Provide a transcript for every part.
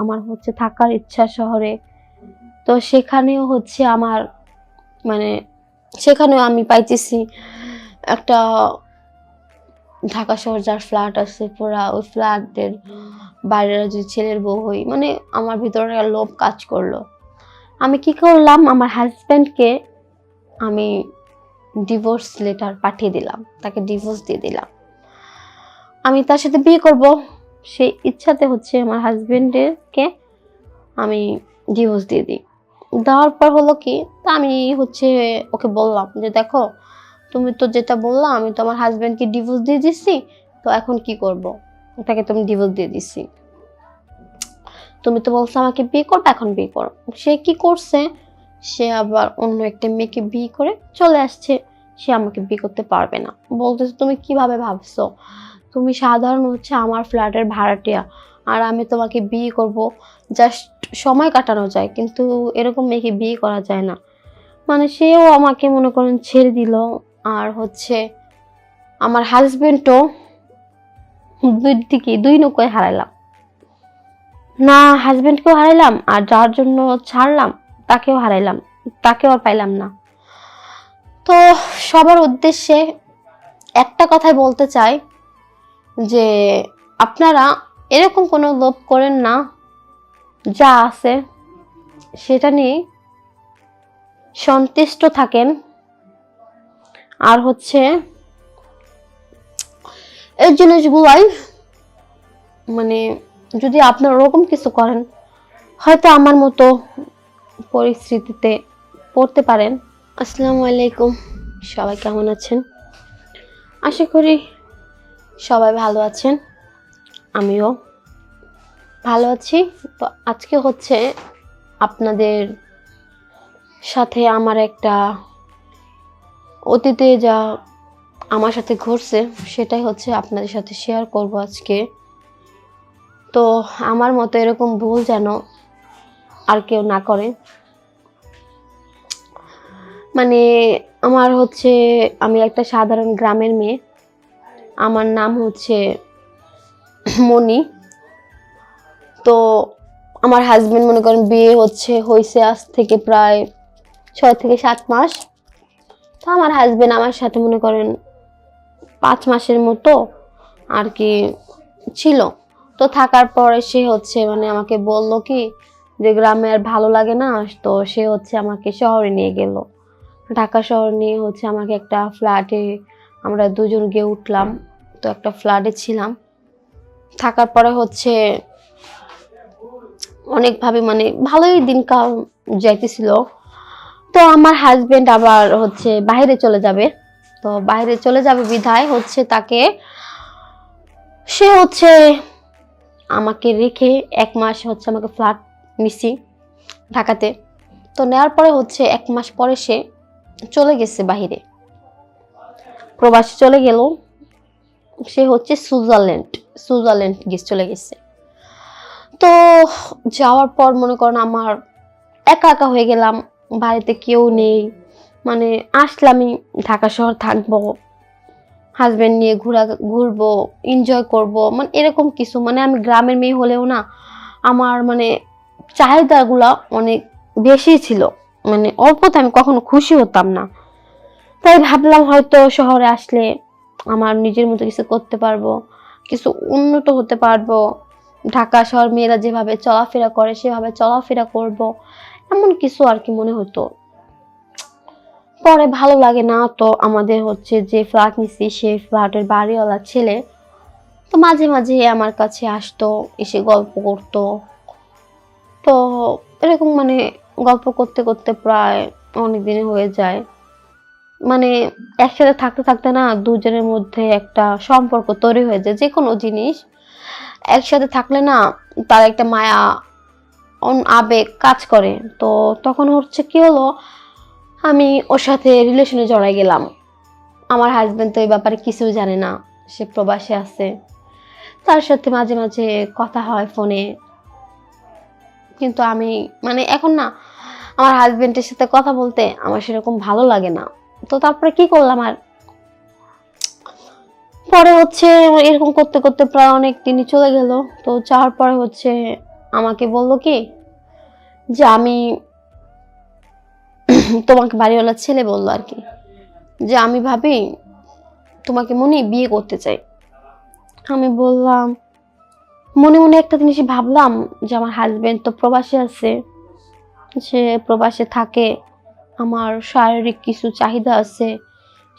আমার হচ্ছে থাকার ইচ্ছা শহরে। তো সেখানেও হচ্ছে আমার মানে সেখানেও আমি পাইতেছি একটা ঢাকা শহর যার ফ্ল্যাট আছে, পুরা ওই ফ্ল্যাটের বাইরের যে ছেলের বউ হই, মানে আমার ভিতরে একটা লোভ কাজ করলো। আমি কি করলাম, আমার হাজবেন্ডকে আমি ডিভোর্স লেটার পাঠিয়ে দিলাম, তাকে ডিভোর্স দিয়ে দিলাম। আমি তার সাথে বিয়ে করব সেই ইচ্ছাতে হচ্ছে আমার হাজবেন্ডকে আমি ডিভোর্স দিয়ে দিই। দেওয়ার পর হলো কি, তা আমি হচ্ছে ওকে বললাম যে দেখো, তুমি তো যেটা বললা, আমি তো আমার হাজবেন্ডকে ডিভোর্স দিয়ে দিচ্ছি, তো এখন কি করব? তাকে তুমি ডিভোর্স দিয়ে দিচ্ছি, তুমি তো বলছো আমাকে বিয়ে করবে, এখন বিয়ে করো। সে কি করছে, সে আবার অন্য একটা মেয়েকে বিয়ে করে চলে আসছে। সে আমাকে বিয়ে করতে পারবে না, বলতেছে তুমি কিভাবে ভাবছো, তুমি সাধারণ হচ্ছে আমার ফ্ল্যাটের ভাড়াটিয়া, আর আমি তোমাকে বিয়ে করব জাস্ট সময় কাটানো যায়, কিন্তু এরকম মেয়েকে বিয়ে করা যায় না। মানে সেও আমাকে মনে করেন ছেড়ে দিল। আর হচ্ছে আমার হাজবেন্ডও দুই দিকে দুই নৌকায় হারাইলাম, না হাজবেন্ডকেও হারাইলাম, আর যার জন্য ছাড়লাম তাকেও হারাইলাম, তাকেও আর পাইলাম না। তো সবার উদ্দেশ্যে একটা কথাই বলতে চাই যে আপনারা এরকম কোনো লোভ করেন না, যা আছে সেটা নিয়ে সন্তুষ্ট থাকেন। আর হচ্ছে এই জিনিসগুলাই মানে যদি আপনারা ওরকম কিছু করেন, হয়তো আমার মতো পরিস্থিতিতে পড়তে পারেন। আসসালামু আলাইকুম, সবাই কেমন আছেন? আশা করি সবাই ভালো আছেন, আমিও ভালো আছি। তো আজকে হচ্ছে আপনাদের সাথে আমার একটা অতীতে যা আমার সাথে ঘটছে সেটাই হচ্ছে আপনাদের সাথে শেয়ার করব আজকে। তো আমার মতো এরকম ভুল যেন আর কেউ না করে। মানে আমার হচ্ছে, আমি একটা সাধারণ গ্রামের মেয়ে, আমার নাম হচ্ছে মনি। তো আমার হাজবেন্ড মনে করেন বিয়ে হয়েছে আজ থেকে প্রায় 6 থেকে 7 মাস। তো আমার হাজবেন্ড আমার সাথে মনে করেন 5 মাসের মতো আর কি ছিল। তো থাকার পরে সে হচ্ছে মানে আমাকে বলল কি যে গ্রামে আর ভালো লাগে না, তো সে হচ্ছে আমাকে শহরে নিয়ে গেল। ঢাকা শহর নিয়ে হচ্ছে আমাকে একটা ফ্ল্যাটে আমরা দুজন গিয়ে উঠলাম। তো একটা ফ্ল্যাটে ছিলাম, থাকার পরে হচ্ছে অনেকভাবে মানে ভালোই দিনকাল যাইতেছিল। তো আমার হাজবেন্ড আবার হচ্ছে বাইরে চলে যাবে, তো বাইরে চলে যাবে বিধায় হচ্ছে তাকে সে হচ্ছে আমাকে রেখে 1 মাস হচ্ছে আমাকে ফ্ল্যাট নিছি ঢাকাতে। তো নেওয়ার পরে হচ্ছে 1 মাস পরে সে চলে গেছে বাহিরে, প্রবাসী চলে গেল। সে হচ্ছে সুইজারল্যান্ড গিয়ে চলে গেছে। তো যাওয়ার পর মনে করেন আমার একা একা হয়ে গেলাম, বাড়িতে কেউ নেই। মানে আসলামই ঢাকা শহর থাকবো, হাজবেন্ড নিয়ে ঘুরবো, এনজয় করব, মানে এরকম কিছু। মানে আমি গ্রামের মেয়ে হলেও না, আমার মানে চাহিদাগুলা অনেক বেশি ছিল, মানে অল্পতে আমি কখনো খুশি হতাম না। তাই ভাবলাম হয়তো শহরে আসলে আমার নিজের মতো কিছু করতে পারবো, কিছু উন্নত হতে পারবো, ঢাকা শহর মেয়েরা যেভাবে চলাফেরা করে সেভাবে চলাফেরা করব, এমন কিছু আর কি মনে হতো। পরে ভালো লাগে না, তো আমাদের হচ্ছে যে ফ্ল্যাট নিছি সেই ফ্ল্যাটের বাড়িওয়ালা ছেলে তো মাঝে মাঝে আমার কাছে আসতো, এসে গল্প করতো। তো এরকম মানে গল্প করতে করতে প্রায় অনেক দিন হয়ে যায়। মানে একসাথে থাকতে থাকতে না দুজনের মধ্যে একটা সম্পর্ক তৈরি হয়ে যায়। যে কোনো জিনিস একসাথে থাকলে না তার একটা মায়া আবেগ কাজ করে। তো তখন হচ্ছে কি হলো, আমি ওর সাথে রিলেশনে জড়াই গেলাম। আমার হাজবেন্ড তো এই ব্যাপারে কিছু জানে না, সে প্রবাসে আছে। তার সাথে মাঝে মাঝে কথা হয় ফোনে, কিন্তু আমি মানে এখন না আমার হাজবেন্ডের সাথে কথা বলতে আমার সেরকম ভালো লাগে না। তো তারপরে কি করলাম, আর পরে হচ্ছে এরকম করতে করতে প্রায় অনেক দিনই চলে গেল। তো যাওয়ার পরে হচ্ছে আমাকে বললো কি যে আমি তোমাকে বাড়িওয়ালা ছেলে বললো আর কি, যে আমি ভাবি তোমাকে মনে বিয়ে করতে চাই। আমি বললাম, মনে মনে একটা জিনিস ভাবলাম যে আমার হাজবেন্ড তো প্রবাসে আছে, সে প্রবাসে থাকে, আমার শারীরিক কিছু চাহিদা আছে,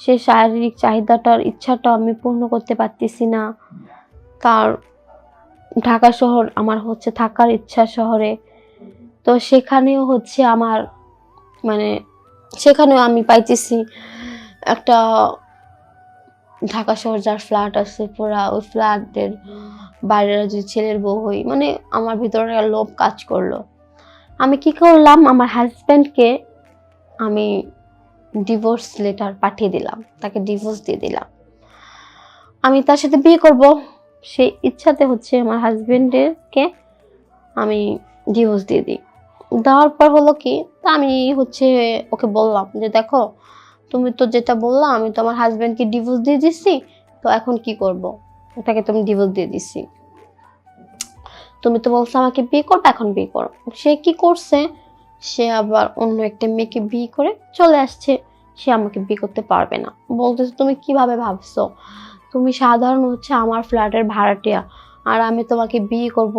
সেই শারীরিক চাহিদাটার ইচ্ছাটা আমি পূর্ণ করতে পারতেছি না। তার ঢাকা শহর আমার হচ্ছে থাকার ইচ্ছা শহরে, তো সেখানেও হচ্ছে আমার মানে সেখানেও আমি পাইতেছি একটা ঢাকা শহর যার ফ্ল্যাট আছে, পুরা ওই ফ্ল্যাটের বাইরের যে ছেলের বউ হই, মানে আমার ভিতরে একটা লোভ কাজ করলো। আমি কি করলাম, আমার হাজব্যান্ডকে আমি ডিভোর্স লেটার পাঠিয়ে দিলাম, তাকে ডিভোর্স দিয়ে দিলাম। আমি তার সাথে বিয়ে করব সেই ইচ্ছাতে হচ্ছে আমার হাজবেন্ডকে আমি ডিভোর্স দিয়ে দিই। দেওয়ার পর হলো কি, তা আমি হচ্ছে ওকে বললাম যে দেখো, তুমি তো যেটা বললা, আমি তো আমার হাজবেন্ডকে ডিভোর্স দিয়ে দিচ্ছি, তো এখন কি করব, তাকে তুমি ডিভোর্স দিয়ে দিচ্ছি, তুমি তো বলছো আমাকে বিয়ে করবে, এখন বিয়ে করো। সে কি করছে, সে আবার অন্য একটা মেয়েকে বিয়ে করে চলে আসছে, সে আমাকে বিয়ে করতে পারবে না। বলতেছে তুমি কিভাবে ভাবছো, তুমি সাধারণ হচ্ছে আমার ফ্ল্যাটের ভাড়াটিয়া, আর আমি তোমাকে বিয়ে করব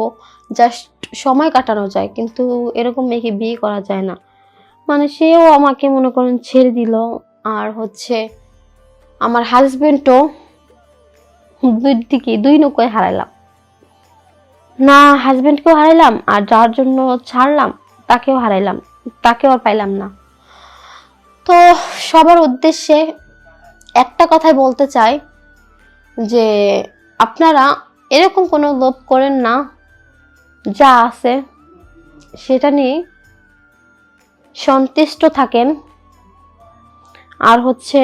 জাস্ট সময় কাটানো যায়, কিন্তু এরকম মেয়েকে বিয়ে করা যায় না। মানে সেও আমাকে মনে করেন ছেড়ে দিল, আর হচ্ছে আমার হাজবেন্ডও দুই দিকে দুই নৌকায় হারাইলাম, না হাজবেন্ডকেও হারাইলাম, আর যার জন্য ছাড়লাম তাকেও হারাইলাম, তাকেও আর পাইলাম না। তো সবার উদ্দেশ্যে একটা কথাই বলতে চাই যে আপনারা এরকম কোনো লোভ করেন না, যা আছে সেটা নিয়ে সন্তুষ্ট থাকেন। আর হচ্ছে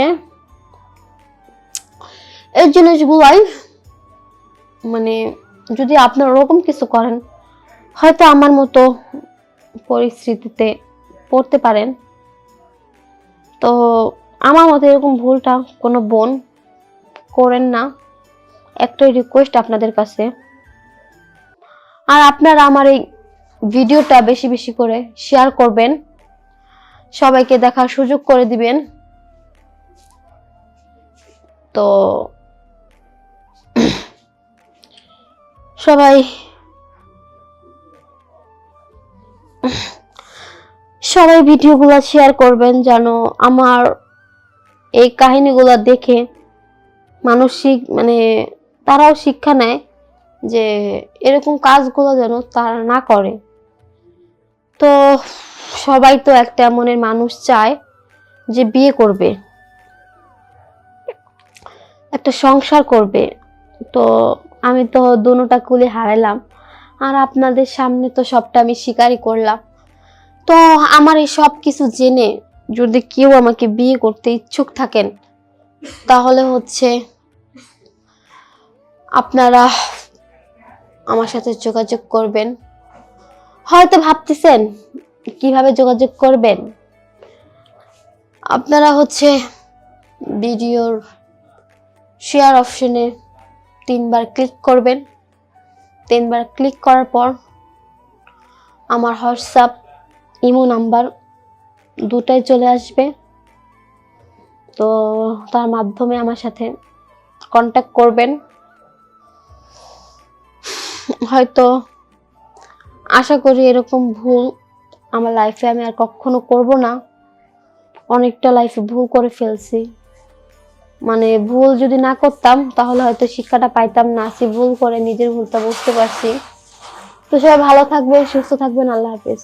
এই জিনিসগুলাই মানে যদি আপনার ওরকম কিছু করেন, হয়তো আমার মতো পরিস্থিতিতে পড়তে পারেন। তো আমার মতো এরকম ভুলটা কোনো বোন করেন না, একটাই রিকোয়েস্ট আপনাদের কাছে। আর আপনারা আমার এই ভিডিওটা বেশি বেশি করে শেয়ার করবেন, সবাইকে দেখার সুযোগ করে দিবেন। তো সবাই ভিডিওগুলো শেয়ার করবেন, যেন আমার এই কাহিনীগুলো দেখে মানসিক মানে তারাও শিক্ষা নেয় যে এরকম কাজগুলো যেন তারা না করে। তো সবাই তো একটা মনের মানুষ চায় যে বিয়ে করবে, একটা সংসার করবে। তো আমি তো দুটোটা কুলে হারাইলাম, আর আপনাদের সামনে তো সবটা আমি স্বীকারই করলাম। তো আমার এই সব কিছু জেনে যদি কেউ আমাকে বিয়ে করতে ইচ্ছুক থাকেন, তাহলে হচ্ছে আপনারা আমার সাথে যোগাযোগ করবেন। হয়তো ভাবতেছেন কিভাবে যোগাযোগ করবেন, আপনারা হচ্ছে ভিডিওর শেয়ার অপশনে 3বার ক্লিক করবেন। 3বার ক্লিক করার পর আমার হোয়াটসঅ্যাপ ইমো নাম্বার দুটাই চলে আসবে। তো তার মাধ্যমে আমার সাথে কন্ট্যাক্ট করবেন। হয়তো আশা করি এরকম ভুল আমার লাইফে আমি আর কখনো করব না। অনেকটা লাইফে ভুল করে ফেলছি, মানে ভুল যদি না করতাম তাহলে হয়তো শিক্ষাটা পাইতাম না। সে ভুল করে নিজের ভুলটা বুঝতে পারছি। তো সবাই ভালো থাকবেন, সুস্থ থাকবেন। আল্লাহ হাফেজ।